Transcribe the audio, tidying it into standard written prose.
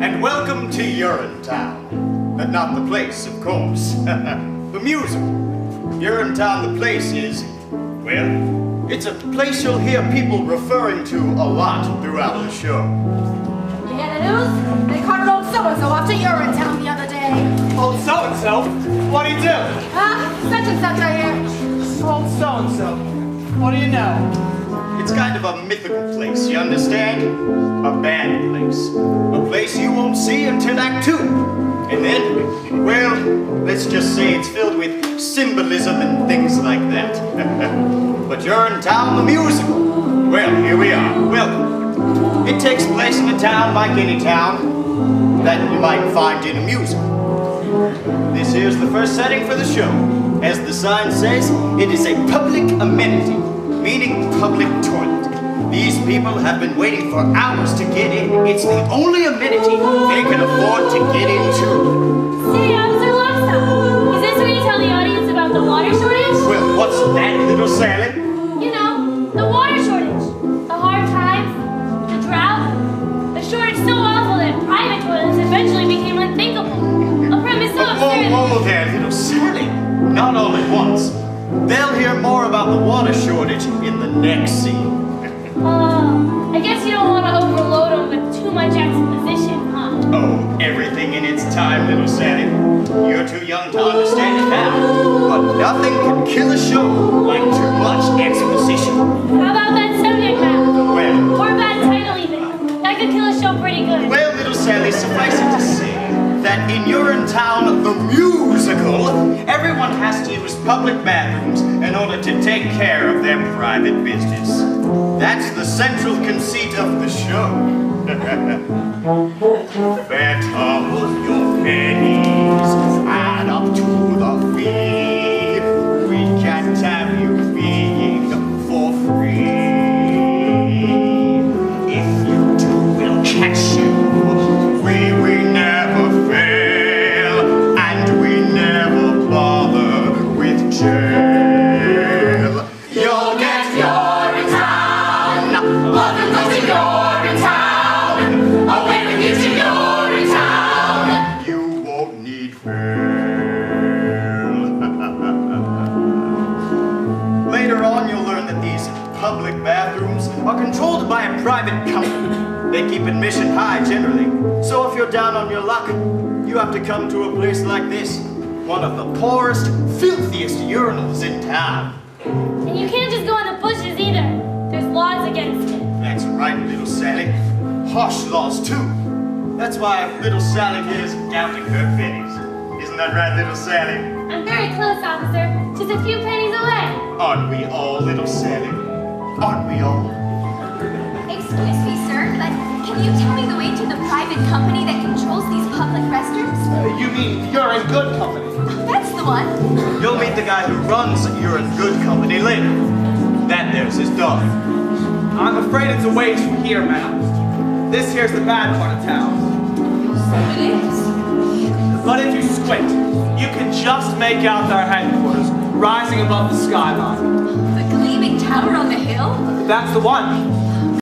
and welcome to Urinetown. But not the place, of course. The musical. Urinetown, the place is, well, it's a place you'll hear people referring to a lot throughout the show. You hear the news? They caught an old so-and-so off to Urinetown the other day. Old so-and-so? What'd he do? Such and such I hear. Old so-and-so. What do you know? It's kind of a mythical place, you understand? A bad place. A place you won't see until Act 2. And then, well, let's just say it's filled with symbolism and things like that. But Urinetown, the musical. Well, here we are. Welcome. It takes place in a town like any town that you might find in a musical. This here's the first setting for the show. As the sign says, it is a public amenity, meaning public toilet. These people have been waiting for hours to get in. It's the only amenity they can afford to get into. City Officer Lockstock, is this where you tell the audience about the water shortage? Well, what's that, little Sally? You know, the water shortage. The hard times, the drought, the shortage so awful that private toilets eventually became unthinkable. A premise so absurd. Whoa there, little Sally. Not all at once. They'll hear more about the water shortage in the next scene. I guess you don't want to overload them with too much exposition, huh? Oh, everything in its time, little Sally. You're too young to understand it now. But nothing can kill a show like too much exposition. How about that subject matter? Well, Or a bad title even. That could kill a show pretty good. well, little Sally, suffice it to say that in Urinetown, the musical, everyone has to use public bathrooms in order to take care of their private business. That's the central conceit of the show. Bet all your pennies add up to the fee. We can't have you being for free. If you do, we'll catch you. We never fail, and we never bother with jail. You'll get Urinetown. Welcome to Urinetown. Away with you to Urinetown. You won't need fail. Later on, you'll learn that these public bathrooms are controlled by a private company. They keep admission high generally. So if you're down on your luck, you have to come to a place like this. One of the poorest, filthiest urinals in town. And you can't just go in the bushes either. There's laws against it. That's right, little Sally. Harsh laws, too. That's why little Sally here is counting her pennies. Isn't that right, little Sally? I'm very close, officer. Just a few pennies away. Aren't we all, little Sally? Aren't we all? Excuse me, sir, but can you tell me the way to the private company that controls these public restrooms? You mean you're in good company? That's the one. You'll meet the guy who runs You're in Good Company later. That there's his dog. I'm afraid it's a ways from here, ma'am. This here's the bad part of town. So it is. But if you squint, you can just make out their headquarters rising above the skyline. The gleaming tower on the hill? That's the one.